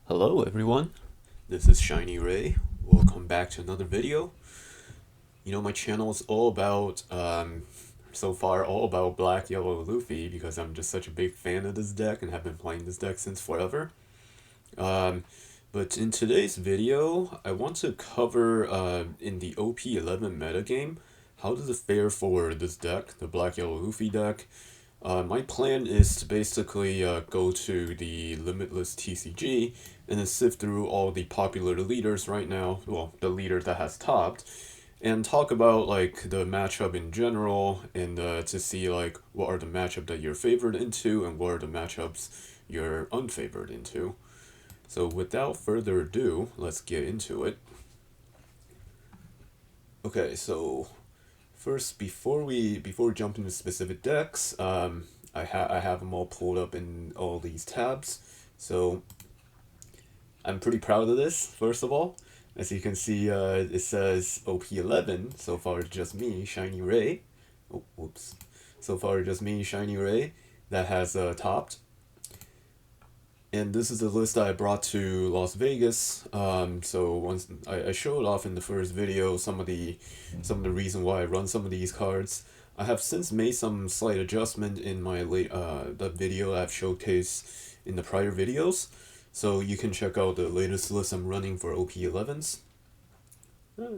Hello everyone, this is Shiny Ray. Welcome back to another video. My channel is all about, so far all about Black, Yellow, Luffy because I'm just such a big fan of this deck and have been playing this deck since forever. But in today's video, I want to cover, in the OP11 metagame, how does it fare for this deck, the Black, Yellow, Luffy deck. My plan is to basically go to the Limitless TCG and then sift through all the popular leaders right now, well, the leader that has topped, and talk about like the matchup in general and to see like what are the matchup that you're favored into and what are the matchups you're unfavored into. So without further ado, let's get into it. Okay, so first, before we jump into specific decks, I have them all pulled up in all these tabs. So I'm pretty proud of this. First of all, as you can see, it says OP11. So far, just me, Shiny Ray. Oh, whoops. So far, just me, Shiny Ray, that has topped. And this is the list I brought to Las Vegas. So once I showed off in the first video some of the reason why I run some of these cards. I have since made some slight adjustment in my the video I've showcased in the prior videos. So you can check out the latest list I'm running for OP11s.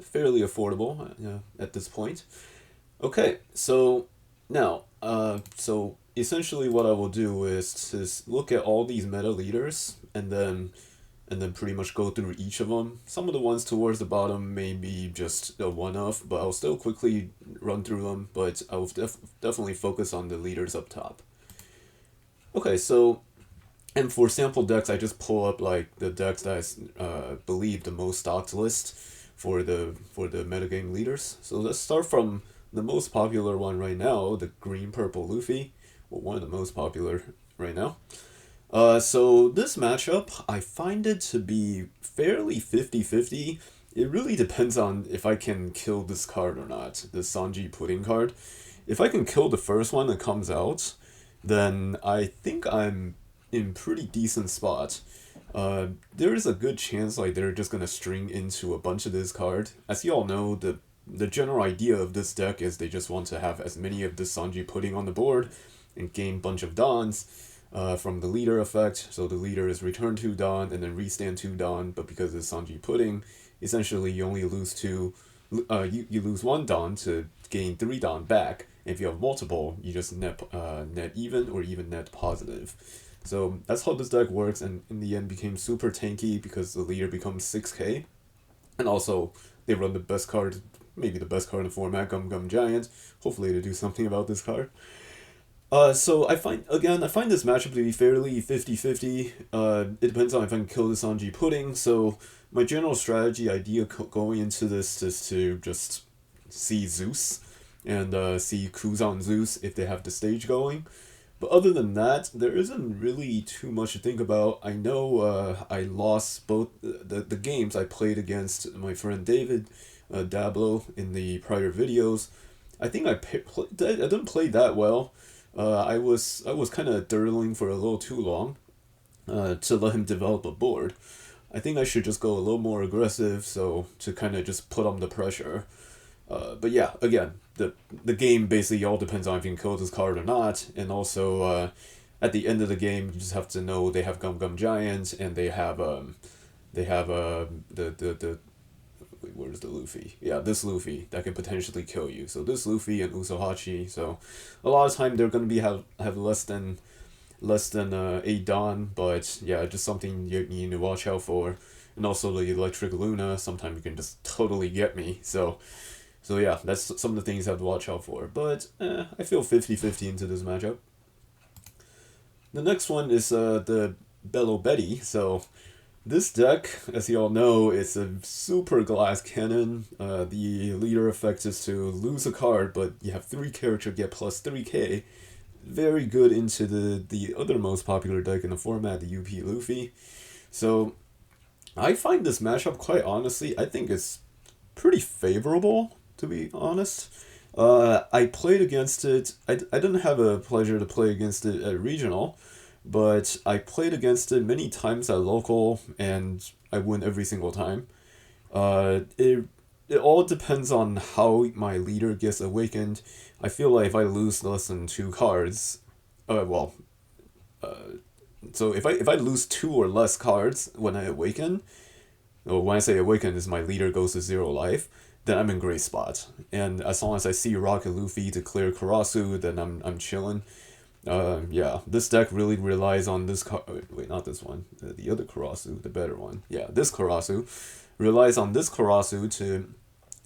Fairly affordable at this point. Okay, so now, so essentially what I will do is to look at all these meta leaders and then pretty much go through each of them. Some of the ones towards the bottom may be just a one-off, but I'll still quickly run through them, but I will definitely focus on the leaders up top. Okay, so, and for sample decks, I just pull up like the decks that I believe the most stocked list for the metagame leaders. So let's start from the most popular one right now, the green-purple Luffy. Well, one of the most popular right now. So this matchup, I find it to be fairly 50-50. It really depends on if I can kill this card or not, the Sanji Pudding card. If I can kill the first one that comes out, then I think I'm in pretty decent spot. There is a good chance like they're just gonna string into a bunch of this card. As you all know, the general idea of this deck is they just want to have as many of this Sanji Pudding on the board and gain bunch of Dons from the leader effect. So the leader is return 2 Don and then restand 2 Don, but because it's Sanji Pudding, essentially you only lose you lose 1 Don to gain 3 Don back. And if you have multiple, you just net even or even net positive. So that's how this deck works, and in the end became super tanky because the leader becomes 6k. And also, they run the best card, maybe the best card in the format, Gum Gum Giant. Hopefully to do something about this card. So I find this matchup to be fairly 50-50. It depends on if I can kill the Sanji Pudding. So my general strategy idea going into this is to just see Zeus and see Kuzan Zeus if they have the stage going. But other than that, there isn't really too much to think about. I know I lost both the games I played against my friend David Dablo in the prior videos. I think I didn't play that well. I was kind of dirtling for a little too long to let him develop a board. I think I should just go a little more aggressive, so to kind of just put on the pressure. But yeah, again, the game basically all depends on if you can kill this card or not, and also at the end of the game, you just have to know they have Gum Gum Giant and they have wait, where's the Luffy? Yeah, this Luffy that can potentially kill you. So this Luffy and Usohachi. So a lot of time they're gonna be have less than 8 Don, but yeah, just something you need to watch out for. And also the Electric Luna, sometimes you can just totally get me. So yeah, that's some of the things you have to watch out for. But I feel 50-50 into this matchup. The next one is the Bello Betty. So this deck, as you all know, is a super glass cannon. The leader effect is to lose a card, but you have 3 character get plus 3k. Very good into the other most popular deck in the format, the UP Luffy. So I find this matchup, quite honestly, I think it's pretty favorable, to be honest. I played against it. I didn't have a pleasure to play against it at regional, but I played against it many times at local, and I win every single time. It all depends on how my leader gets awakened. I feel like if I lose less than 2 cards, well, so if I lose 2 or less cards when I awaken, or when I say awaken is my leader goes to 0 life, then I'm in great spot. And as long as I see Rocket Luffy to clear Karasu, then I'm chilling. Yeah, this deck really relies on this wait, not this one. The other Karasu, the better one. Yeah, this Karasu relies on this Karasu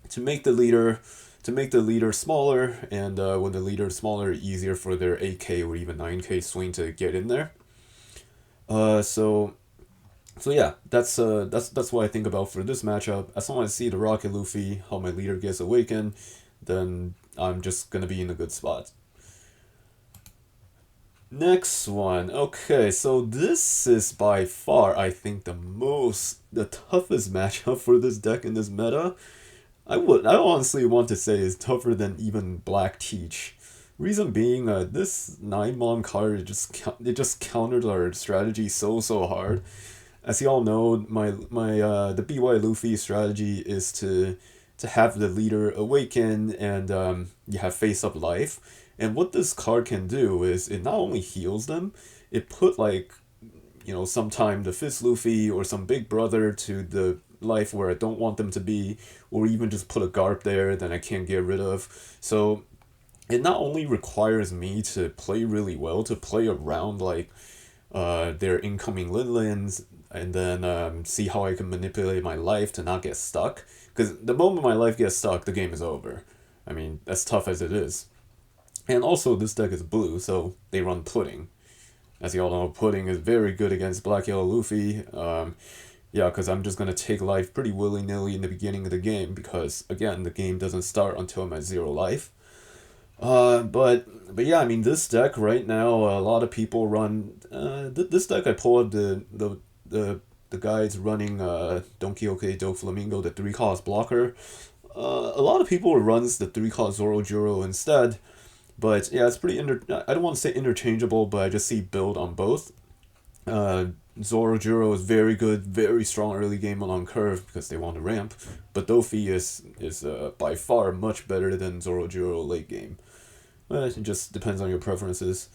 to make the leader smaller, and when the leader is smaller, easier for their 8k or even 9k swing to get in there. So yeah, that's what I think about for this matchup. As long as I see the Rocket Luffy, how my leader gets awakened, then I'm just gonna be in a good spot. Next one. Okay, so this is by far, I think, the toughest matchup for this deck in this meta. I honestly want to say is tougher than even Black Teach. Reason being, this 9 Mom card it just countered our strategy so hard. As y'all know, the BY Luffy strategy is to have the leader awaken, and you have face up life. And what this card can do is it not only heals them, it put like, sometime the Fist Luffy or some big brother to the life where I don't want them to be, or even just put a Garp there that I can't get rid of. So it not only requires me to play really well, to play around like their incoming Linlins, and then see how I can manipulate my life to not get stuck. Because the moment my life gets stuck, the game is over. I mean, as tough as it is. And also, this deck is blue, so they run Pudding. As you all know, Pudding is very good against Black Yellow Luffy. Yeah, because I'm just going to take life pretty willy-nilly in the beginning of the game, because, again, the game doesn't start until I'm at 0 life. But yeah, I mean, this deck right now, a lot of people run. This deck I pulled the guys running Donkey Do Flamingo, the 3-cost blocker. A lot of people runs the 3-cost Zoro instead. But yeah, it's pretty I don't want to say interchangeable, but I just see build on both. Zoro is very good, very strong early game on curve because they want to ramp, but Dofi is by far much better than Zoro late game. It just depends on your preferences.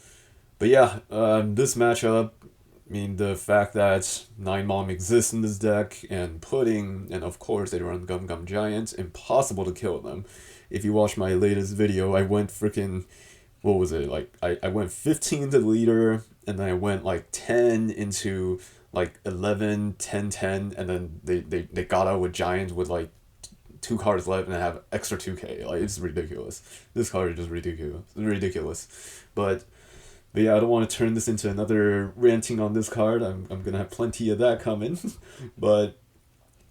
But yeah, this matchup, I mean, the fact that 9 Mom exists in this deck, and Pudding, and of course they run Gum Giant, impossible to kill them. If you watch my latest video, I went freaking, what was it, like, I went 15 to the leader, and then I went like 10 into like 11, 10, 10, and then they got out with Giant with like 2 cards left, and I have extra 2k. Like, it's ridiculous. This card is just ridiculous. But yeah, I don't want to turn this into another ranting on this card. I'm gonna have plenty of that coming. but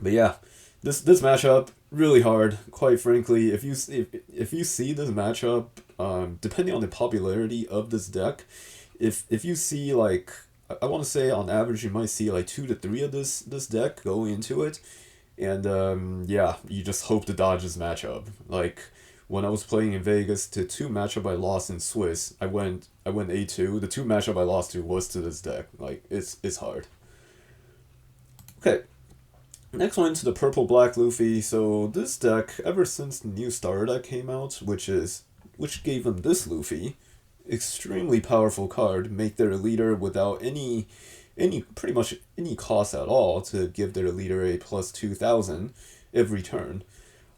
yeah, this matchup really hard. Quite frankly, if you see this matchup, depending on the popularity of this deck, if you see like, I want to say on average you might see like 2 to 3 of this deck going into it, and yeah, you just hope to dodge this matchup. Like, when I was playing in Vegas, to 2 matchup I lost in Swiss, I went A2. The 2 matchup I lost to was to this deck. Like, it's hard. Okay. Next one to the Purple Black Luffy. So this deck, ever since the new starter deck came out, which gave them this Luffy, extremely powerful card, make their leader without any pretty much any cost at all to give their leader a plus 2,000 every turn.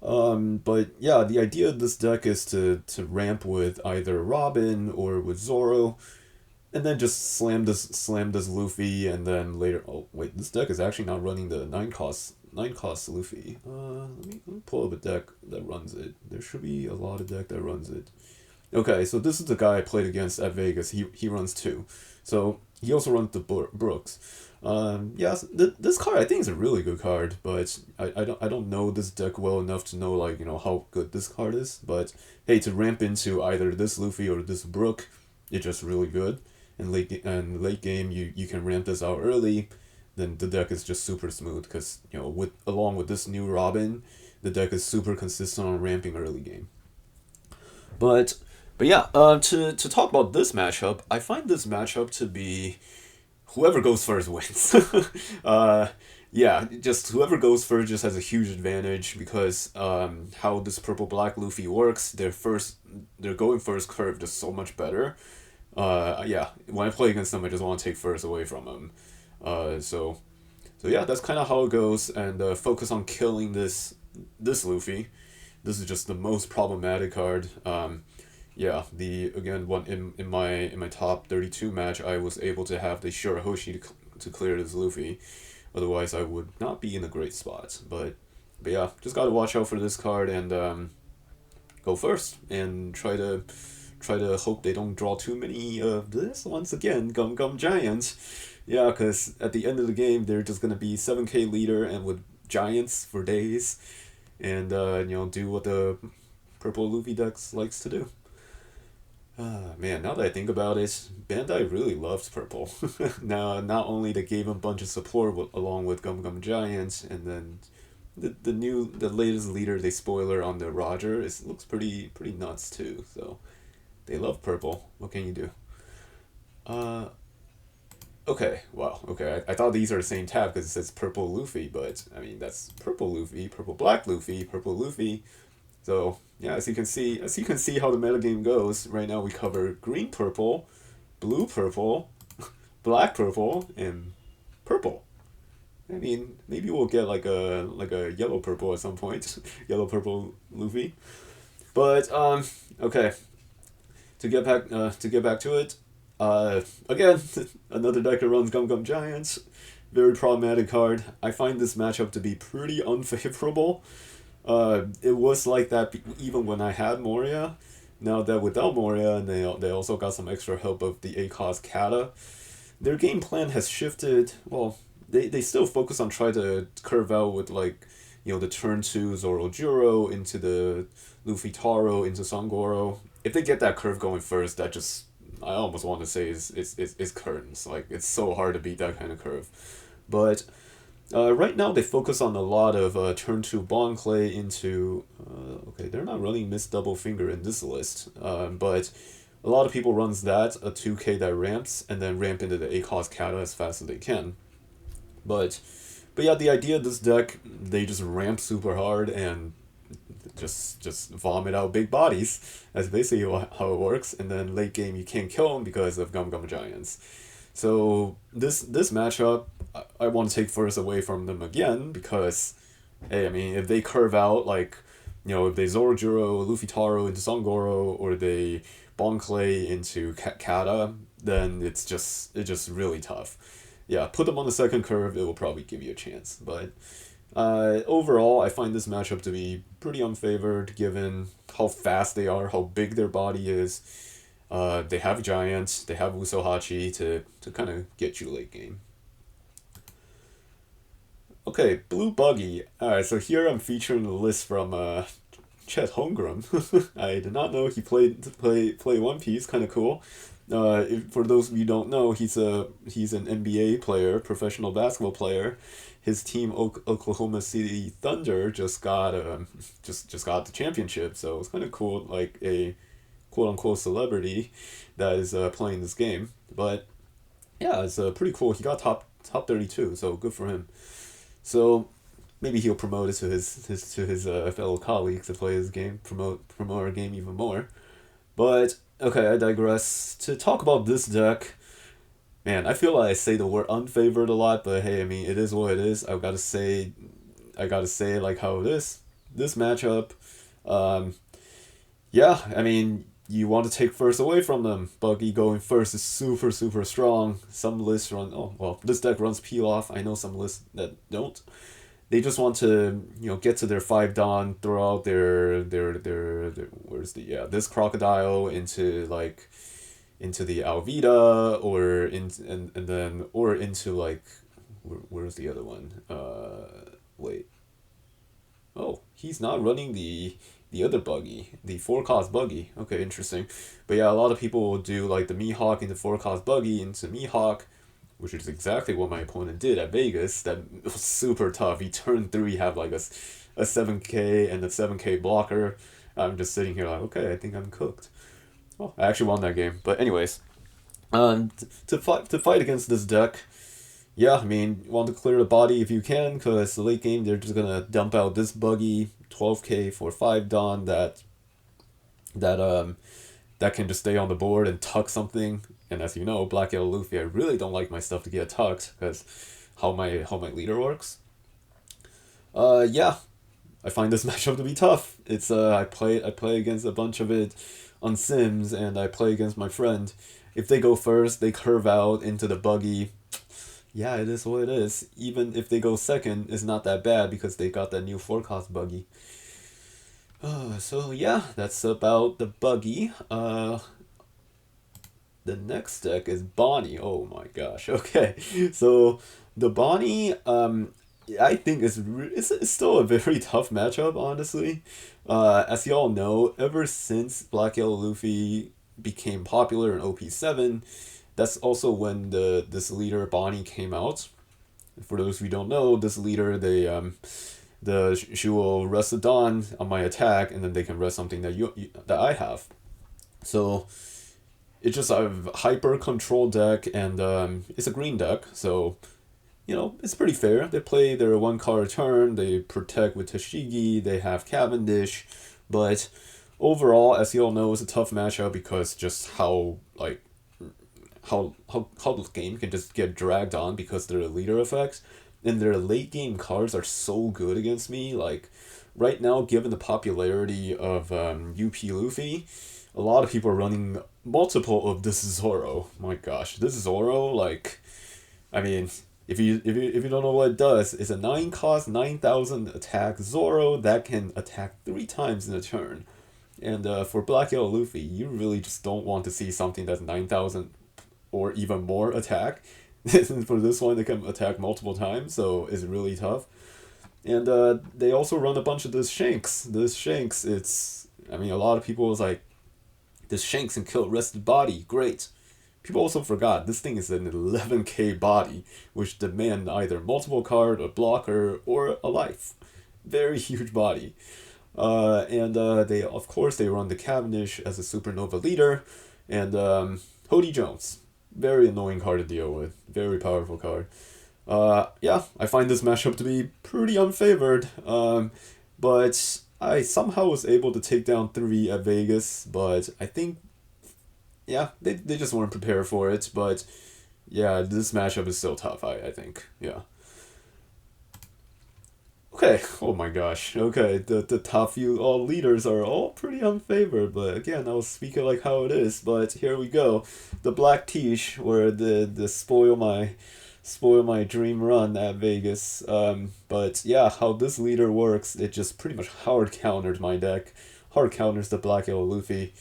But yeah, the idea of this deck is to ramp with either Robin or with Zoro, and then just slam this Luffy, and then later. Oh wait, this deck is actually not running the 9 cost Luffy. Let me pull up a deck that runs it. There should be a lot of deck that runs it. Okay, so this is the guy I played against at Vegas. He runs 2, so he also runs the Brooks. Yeah, this card I think is a really good card, but I don't know this deck well enough to know, like, how good this card is. But hey, to ramp into either this Luffy or this Brook, it's just really good. And late game you can ramp this out early, then the deck is just super smooth because along with this new Robin, the deck is super consistent on ramping early game. But But yeah, to talk about this matchup, I find this matchup to be whoever goes first wins. uh, yeah, just whoever goes first just has a huge advantage because how this purple black Luffy works, their going first curve just so much better. Yeah, when I play against them, I just want to take first away from them. So yeah, that's kind of how it goes, and focus on killing this Luffy. This is just the most problematic card. Yeah, the again one in my top 32 match, I was able to have the Shirahoshi to clear this Luffy. Otherwise, I would not be in a great spot. But yeah, just gotta watch out for this card and go first and try to hope they don't draw too many of this once again. Gum Gum Giants. Yeah, because at the end of the game, they're just gonna be 7K leader and with giants for days, and do what the purple Luffy decks likes to do. Ah, man, now that I think about it, Bandai really loves purple. Now, not only they gave him a bunch of support along with Gum Gum Giants, and then the latest leader they spoiler on the Roger looks pretty nuts too. So they love purple. What can you do? Uh, okay, wow, okay. I thought these are the same tab because it says purple Luffy, but I mean that's purple Luffy, purple black Luffy, purple Luffy. So yeah, as you can see how the metagame goes. Right now we cover green purple, blue purple, black purple, and purple. I mean, maybe we'll get like a yellow purple at some point, yellow purple Luffy. But okay. To get back to it, again, another deck that runs Gum Gum Giants. Very problematic card. I find this matchup to be pretty unfavorable. It was like that even when I had Moria. Now that without Moria, and they also got some extra help of the ACOS Kata, their game plan has shifted. Well, they still focus on trying to curve out with like, the turn two Zoro into the Luffy Taro into Sangoro. If they get that curve going first, that just I almost want to say is curtains. Like it's so hard to beat that kind of curve. But right now they focus on a lot of turn two Bon Clay into okay, they're not running Miss Double Finger in this list, but a lot of people runs that a 2K that ramps and then ramp into the ACOS Kata as fast as they can. But yeah, the idea of this deck, they just ramp super hard and just vomit out big bodies. That's basically how it works. And then late game you can't kill them because of Gum Gum Giants. So this matchup, I want to take first away from them again because, hey, I mean if they curve out like, if they Zorojuro, Luffy Taro into Sangoro, or they Bon Clay into Kata, then it's just really tough. Yeah, put them on the second curve, it will probably give you a chance. But overall, I find this matchup to be pretty unfavored given how fast they are, how big their body is. They have giants, they have Usohachi to kind of get you late game. Okay, Blue Buggy. Alright, so here I'm featuring a list from Chet Holmgren. I did not know he play One Piece. Kind of cool. For those of you who don't know, he's an NBA player, professional basketball player. His team Oklahoma City Thunder just got the championship, so it's kind of cool, like a quote unquote celebrity that is playing this game. But yeah, it's pretty cool. He got top 32, so good for him. So maybe he'll promote it to his fellow colleagues to play his game, promote our game even more. But okay, I digress. To talk about this deck, man, I feel like I say the word unfavored a lot, but hey, I mean it is what it is. I gotta say it like how it is. This matchup, um, yeah, I mean you want to take first away from them. Buggy going first is super super strong. Some lists run this deck runs peel off. I know some lists that don't. They just want to get to their 5 Dawn, throw out their where's the this crocodile into the Alvida, or and then or into like where's the other one? Wait. Oh, he's not running the other Buggy, the 4 cost Buggy. Okay, interesting. But yeah, a lot of people will do like the Mihawk into 4 cost Buggy into Mihawk, which is exactly what my opponent did at Vegas. That was super tough. He turned 3, have like a 7K and a 7K blocker. I'm just sitting here like, okay, I think I'm cooked. Oh, I actually won that game. But anyways, to fight against this deck, yeah, I mean, you want to clear the body if you can, because the late game they're just gonna dump out this Buggy 12k for 5 Dawn that that can just stay on the board and tuck something. And as you know, Black Yellow Luffy, I really don't like my stuff to get tucked because how my leader works. Yeah, I find this matchup to be tough. It's I play against a bunch of it on Sims, and I play against my friend. If they go first, they curve out into the Buggy. Yeah, it is what it is. Even if they go second, it's not that bad because they got that new forecast Buggy. So yeah, that's about the Buggy. The next deck is Bonney. Oh my gosh. Okay, so the Bonney, I think it's still a very tough matchup, honestly. As y'all know, ever since Black Yellow Luffy became popular in OP7, that's also when this leader Bonney came out. For those who don't know, this leader she will rest the Dawn on my attack, and then they can rest something that I have. So it's just a hyper control deck, and it's a green deck, so you know it's pretty fair. They play their 1 card turn, they protect with Tashigi, they have Cavendish, but overall, as you all know, it's a tough matchup because just how the game can just get dragged on because their leader effects and their late game cards are so good against me. Like right now, given the popularity of UP Luffy, a lot of people are running multiple of this Zooro. My gosh, this Zooro, like, I mean, if you don't know what it does, it's a 9-cost 9,000 attack Zooro that can attack 3 times in a turn. And for Black Yellow Luffy, you really just don't want to see something that's 9,000 or even more attack. For this one, they can attack multiple times, so it's really tough. And they also run a bunch of this Shanks. I mean, a lot of people was like, this Shanks can kill rested body, great. People also forgot, this thing is an 11k body, which demand either multiple card, a blocker, or a life. Very huge body. And they, of course, they run the Cavendish as a Supernova leader, and Hody Jones. Very annoying card to deal with. Very powerful card. Yeah, I find this matchup to be pretty unfavored. But I somehow was able to take down 3 at Vegas, but I think, yeah, they just weren't prepared for it. But yeah, this matchup is still tough, I think. Yeah. Okay, oh my gosh. Okay, the top few all leaders are all pretty unfavored, but again, I'll speak it like how it is. But here we go, the Black Tish, where the spoil my dream run at Vegas. But yeah, how this leader works, it just pretty much hard counters my deck, hard counters the Black Yellow Luffy.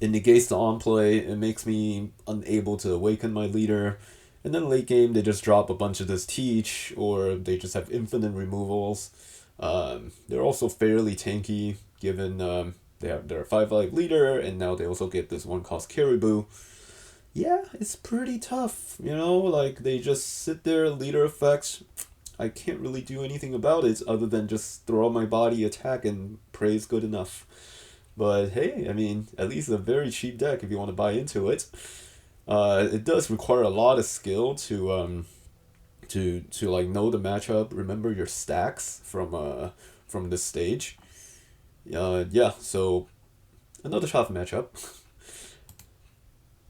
It negates the on play. It makes me unable to awaken my leader. And then late game, they just drop a bunch of this Teach, or they just have infinite removals. They're also fairly tanky, given they have their 5-life leader, and now they also get this 1-cost Caribou. Yeah, it's pretty tough, you know? Like, they just sit there, leader effects. I can't really do anything about it other than just throw my body, attack, and pray it's good enough. But hey, I mean, at least a very cheap deck if you want to buy into it. It does require a lot of skill to like know the matchup, remember your stacks from this stage. Yeah, so another tough matchup.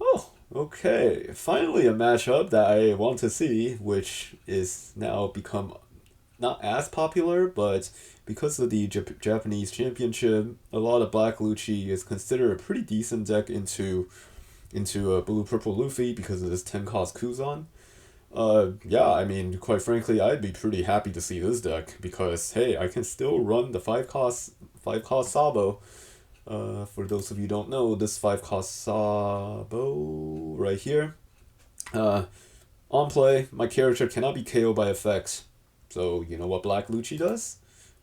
Oh, okay. Finally a matchup that I want to see, which is now become not as popular, but because of the Japanese championship, a lot of Black Lucci is considered a pretty decent deck into Blue Purple Luffy because of this 10-cost Kuzan. Yeah, I mean, quite frankly, I'd be pretty happy to see this deck because, hey, I can still run the 5-cost Sabo. For those of you who don't know, this 5-cost Sabo right here. On play, my character cannot be KO'd by effects. So, you know what Black Lucci does?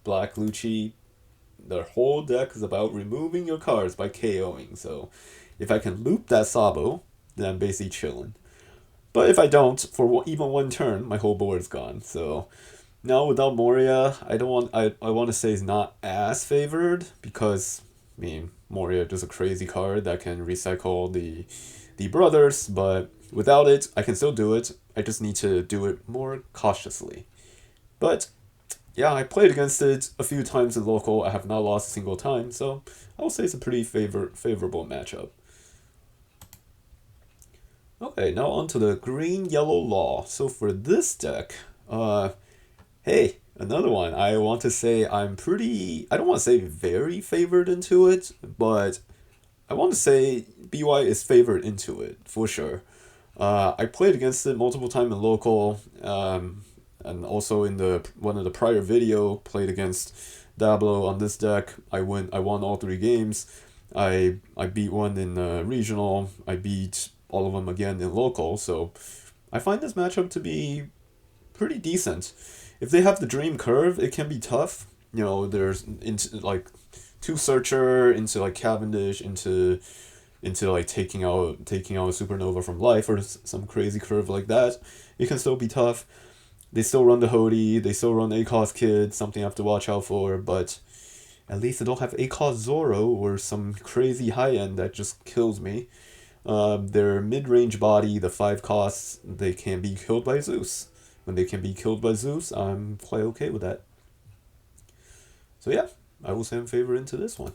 Black Lucci, their whole deck is about removing your cards by KOing, so if I can loop that Sabo, then I'm basically chilling. But if I don't, for even 1 turn, my whole board is gone. So now without Moria, I want to say is not as favored because mean, Moria just a crazy card that can recycle the brothers, but without it, I can still do it. I just need to do it more cautiously. But yeah, I played against it a few times in local. I have not lost a single time, so I will say it's a pretty favorable matchup. Okay, now on to the green-yellow law. So for this deck, hey, another one. I want to say I'm pretty, I don't want to say very favored into it, but I want to say BY is favored into it, for sure. I played against it multiple times in local, and also in the one of the prior video, played against Dablo on this deck. I won all 3 games. I beat one in regional. I beat all of them again in local. So I find this matchup to be pretty decent. If they have the dream curve, it can be tough. You know, there's into like 2 searcher into like Cavendish into like taking out a supernova from life or some crazy curve like that. It can still be tough. They still run the Hody, they still run ACOS Kid, something I have to watch out for, but at least they don't have ACOS Zooro or some crazy high end that just kills me. Their mid-range body, the 5 costs, they can be killed by Zeus. When they can be killed by Zeus, I'm quite okay with that. So yeah, I will say I'm favored into this one.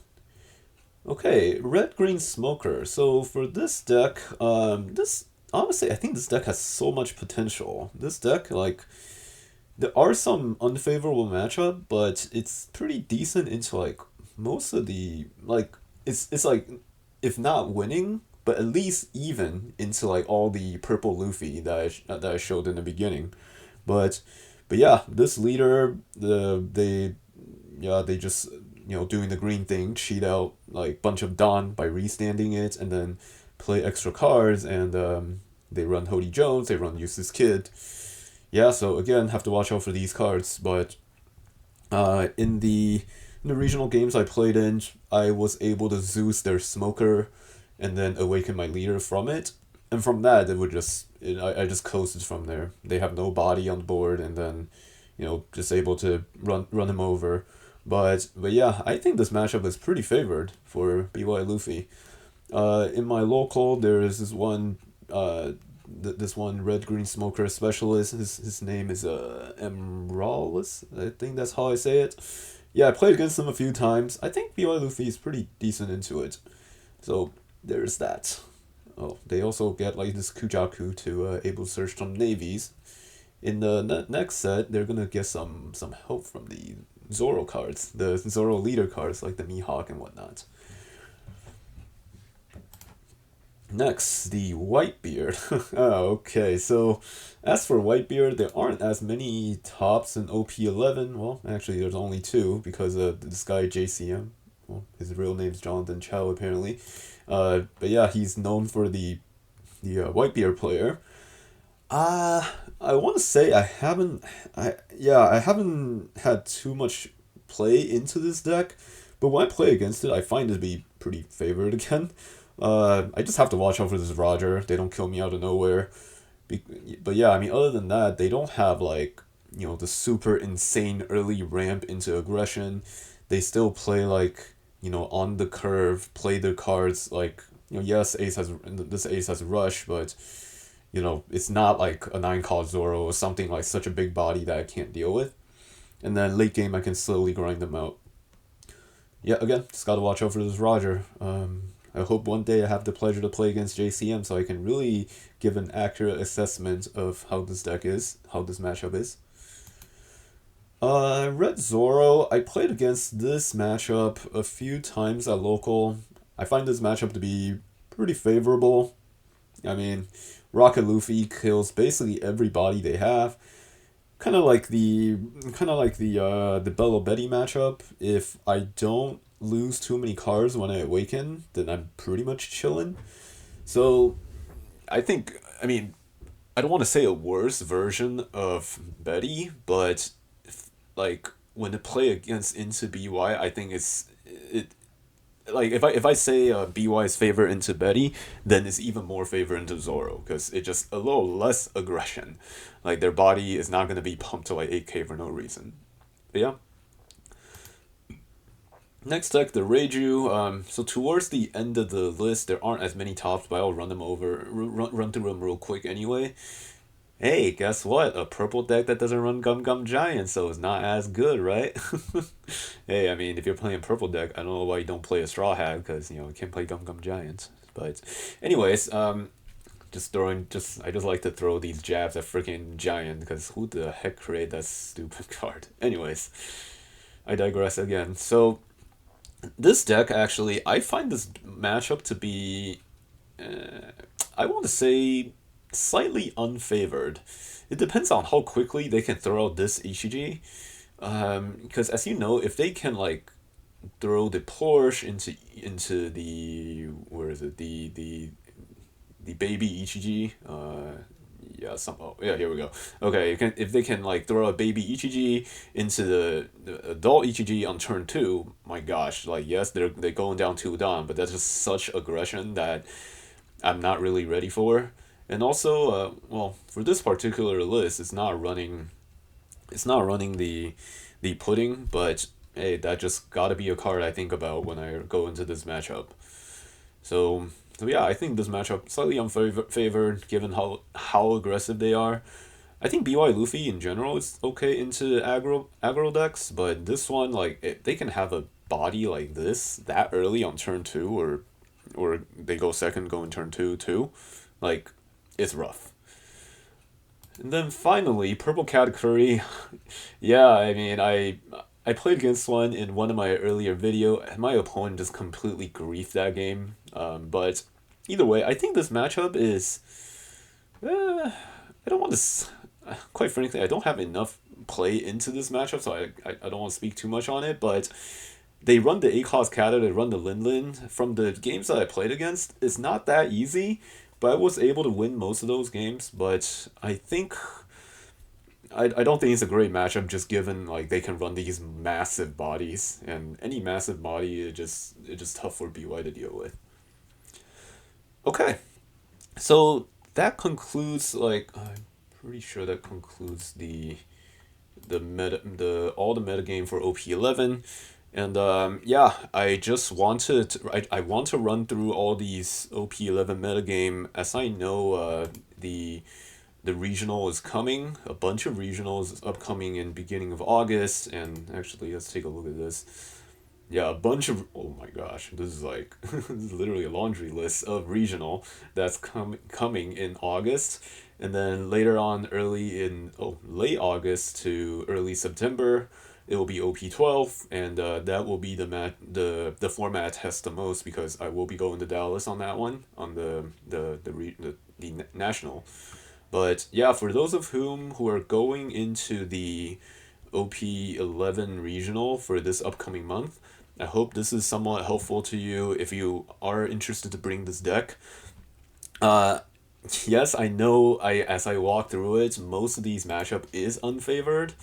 Okay, red-green smoker. So for this deck, honestly, I think this deck has so much potential. This deck, like, there are some unfavorable matchup, but it's pretty decent into like most of the like it's like if not winning, but at least even into like all the purple Luffy that I showed in the beginning. But yeah, this leader, they just doing the green thing, cheat out like bunch of Dawn by restanding it, and then play extra cards, and they run Hody Jones, they run Useless Kid. Yeah, so again, have to watch out for these cards, but in the regional games I played in, I was able to Zeus their Smoker, and then awaken my leader from it, and from that it would I just coasted from there. They have no body on the board, and then just able to run him over. But yeah, I think this matchup is pretty favored for BY Luffy. In my local, there is this one this one red-green smoker specialist. His name is Emralis. I think that's how I say it. Yeah, I played against him a few times. I think BY Luffy is pretty decent into it. So there's that. Oh, they also get like this Kujaku to able to search some navies. In the next set, they're gonna get some help from the Zooro cards, the Zooro leader cards like the Mihawk and whatnot. Next, the Whitebeard. Oh, okay, so as for Whitebeard, there aren't as many tops in OP11. Well, actually, there's only 2 because this guy JCM. Well, his real name's Jonathan Chow apparently. But yeah, he's known for the Whitebeard player. I want to say I haven't had too much play into this deck, but when I play against it, I find it to be pretty favored again. I just have to watch out for this Roger. They don't kill me out of nowhere. But yeah, I mean, other than that, they don't have like the super insane early ramp into aggression. They still play like on the curve, play their cards like yes, this ace has a rush, but it's not like a 9-cost Zoro or something like such a big body that I can't deal with. And then late game, I can slowly grind them out. Yeah, again, just gotta watch out for this Roger. I hope one day I have the pleasure to play against JCM so I can really give an accurate assessment of how this deck is, how this matchup is. Red Zooro, I played against this matchup a few times at local. I find this matchup to be pretty favorable. I mean, Rocket Luffy kills basically every body they have. Kind of like the Bello Betty matchup. If I don't lose too many cards when I awaken, then I'm pretty much chilling. So I mean, I don't want to say a worse version of Betty, but like when to play against into BY, I think it like if I say BY's favor into Betty, then it's even more favor into Zooro because it's just a little less aggression. Like their body is not gonna be pumped to like 8K for no reason. But yeah. Next deck, the Reiju. So towards the end of the list, there aren't as many tops, but I'll run them over, run through them real quick anyway. Hey, guess what? A purple deck that doesn't run Gum Gum Giant, so it's not as good, right? Hey, I mean, if you're playing purple deck, I don't know why you don't play a Straw Hat, because, you can't play Gum Gum Giants. But, anyways, I just like to throw these jabs at freaking Giant, because who the heck created that stupid card? Anyways, I digress again. So, this deck, actually, I find this matchup to be, I want to say, slightly unfavored. It depends on how quickly they can throw out this Ichiji. Because as you know, if they can like throw the Porsche into the where is it the baby Ichiji. Yeah, here we go. Okay, if they can like throw a baby Ichiji into the adult Ichiji on turn two, my gosh, like yes, they're going down two down, but that's just such aggression that I'm not really ready for. And also, well, for this particular list, it's not running the pudding, but hey, that just gotta be a card I think about when I go into this matchup. So yeah, I think this matchup slightly unfavored given how aggressive they are. I think BY Luffy in general is okay into aggro decks, but this one like they can have a body like this that early on turn two, or they go second, go in turn two too, like it's rough. And then finally, Purple Katakuri. Yeah, I mean, I played against one in one of my earlier video, and my opponent just completely griefed that game. But either way, I think this matchup is. I don't want to. Quite frankly, I don't have enough play into this matchup, so I don't want to speak too much on it. But they run the ACOS Kata, they run the Lin Lin. From the games that I played against, it's not that easy, but I was able to win most of those games. But I don't think it's a great matchup just given like they can run these massive bodies, and any massive body it's just tough for BY to deal with. Okay, so that concludes like I'm pretty sure that concludes the all the metagame for OP11. And yeah, I want to run through all these OP11 metagame as I know the regional is coming. A bunch of regionals is upcoming in beginning of August, and actually let's take a look at this. Yeah, a bunch of oh my gosh, this is like this is literally a laundry list of regional that's coming in August, and then later on late August to early September, it will be OP12, and that will be the format I test the most because I will be going to Dallas on that one on the national. But yeah, for those of whom who are going into the OP11 regional for this upcoming month, I hope this is somewhat helpful to you if you are interested to bring this deck. Uh, yes, I know as I walk through it, most of these matchup is unfavored,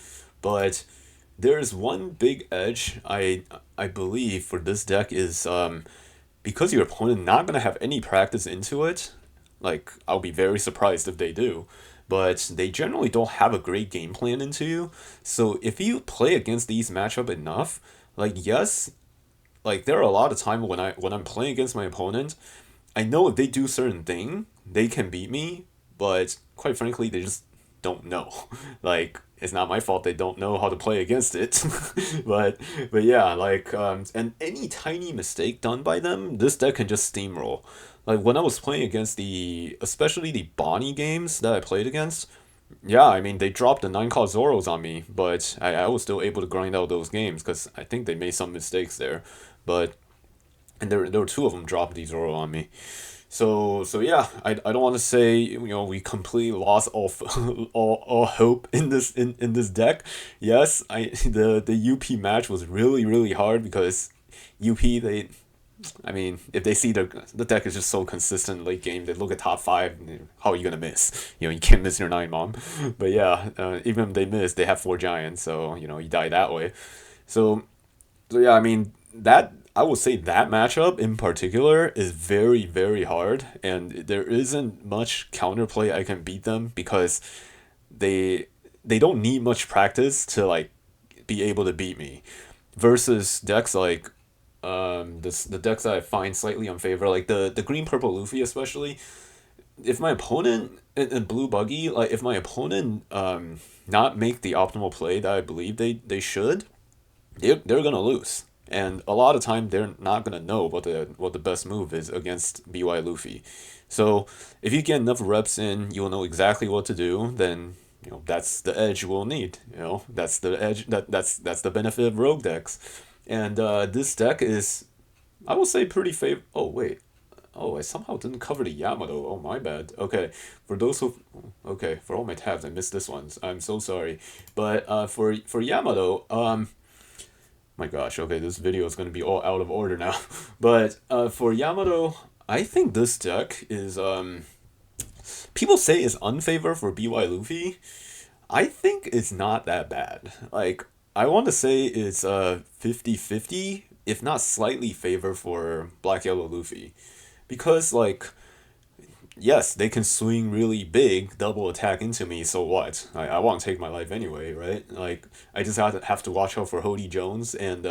but there's one big edge I believe for this deck is because your opponent not gonna have any practice into it. Like I'll be very surprised if they do, but they generally don't have a great game plan into you. So if you play against these matchup enough, like yes, like there are a lot of time when I'm playing against my opponent, I know if they do certain thing, they can beat me, but quite frankly, they just don't know. Like it's not my fault they don't know how to play against it. but but yeah, like and any tiny mistake done by them, this deck can just steamroll. Like when I was playing against especially the Bonney games that I played against, yeah, I mean they dropped the 9 cost Zoros on me, but I was still able to grind out those games because I think they made some mistakes there, but and there were two of them dropped these Zoro on me. So yeah, I don't want to say we completely lost all hope in this deck. Yes, the UP match was really hard because UP I mean if they see the deck is just so consistent late game, they look at top five, how are you gonna miss? You can't miss your 9 mom. But yeah, even if they miss, they have 4 giants, so you die that way. So so yeah, I mean that I would say that matchup in particular is very hard, and there isn't much counterplay I can beat them because they they don't need much practice to like be able to beat me. Versus decks like the decks that I find slightly unfavorable, like the green purple Luffy especially. If my opponent in blue Buggy, like if my opponent not make the optimal play that I believe they should, they're gonna lose. And a lot of time they're not gonna know what the best move is against BY Luffy. So if you get enough reps in, you'll know exactly what to do. Then that's the edge we'll need. That's the edge that's the benefit of rogue decks. And this deck is, I will say, pretty fav. Oh wait. Oh, I somehow didn't cover the Yamato. Oh, my bad. Okay, for those who, okay, for all my tabs, I missed this one. I'm so sorry. But for Yamato, my gosh, okay, this video is gonna be all out of order now. But for Yamato, I think this deck is people say is unfavor for BY Luffy. I think it's not that bad. Like, I want to say it's 50-50, if not slightly favor for Black Yellow Luffy. Because, like, yes, they can swing really big, double attack into me, so what? I want to take my life anyway, right? Like, I just have to watch out for Hody Jones, and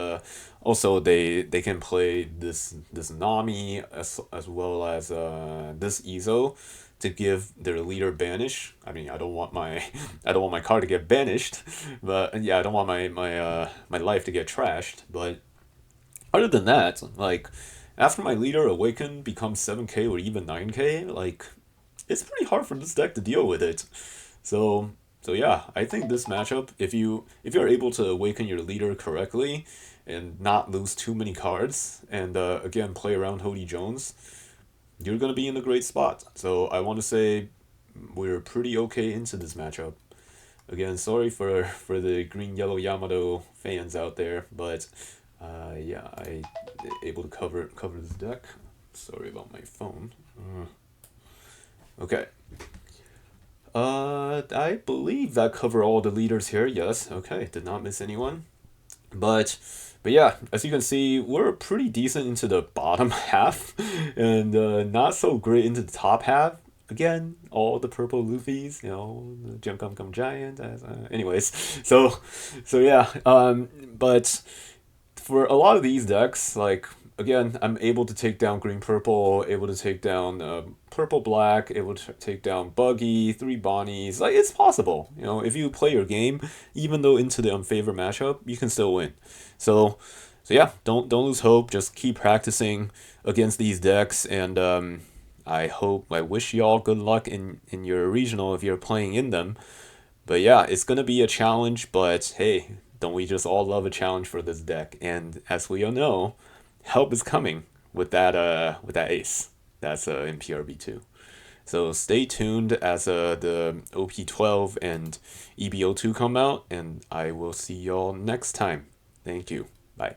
also they can play this Nami as well as this Izo to give their leader banish. I mean, I don't want my I don't want my card to get banished, but yeah, I don't want my life to get trashed. But other than that, like, after my leader Awaken becomes 7k or even 9k, like, it's pretty hard for this deck to deal with it. So yeah, I think this matchup, if you're able to awaken your leader correctly and not lose too many cards, and again play around Hody Jones, you're gonna be in a great spot. So I want to say we're pretty okay into this matchup. Again, sorry for the green yellow Yamato fans out there, but yeah, I able to cover this deck. Sorry about my phone. Okay. I believe that cover all the leaders here. Yes. Okay. Did not miss anyone. But yeah, as you can see, we're pretty decent into the bottom half, and not so great into the top half. Again, all the purple Luffys, the Jump Come Giant. Anyways, so yeah. But for a lot of these decks, like, again, I'm able to take down green purple, able to take down purple black, able to take down Buggy, 3 Bonnies. Like, it's possible. If you play your game, even though into the unfavored matchup, you can still win. So yeah, don't lose hope. Just keep practicing against these decks, and I wish y'all good luck in your regional if you're playing in them. But yeah, it's gonna be a challenge, but hey, don't we just all love a challenge for this deck? And as we all know, help is coming with that ace. That's in PRB2. So stay tuned as the OP12 and EBO2 come out, and I will see y'all next time. Thank you. Bye.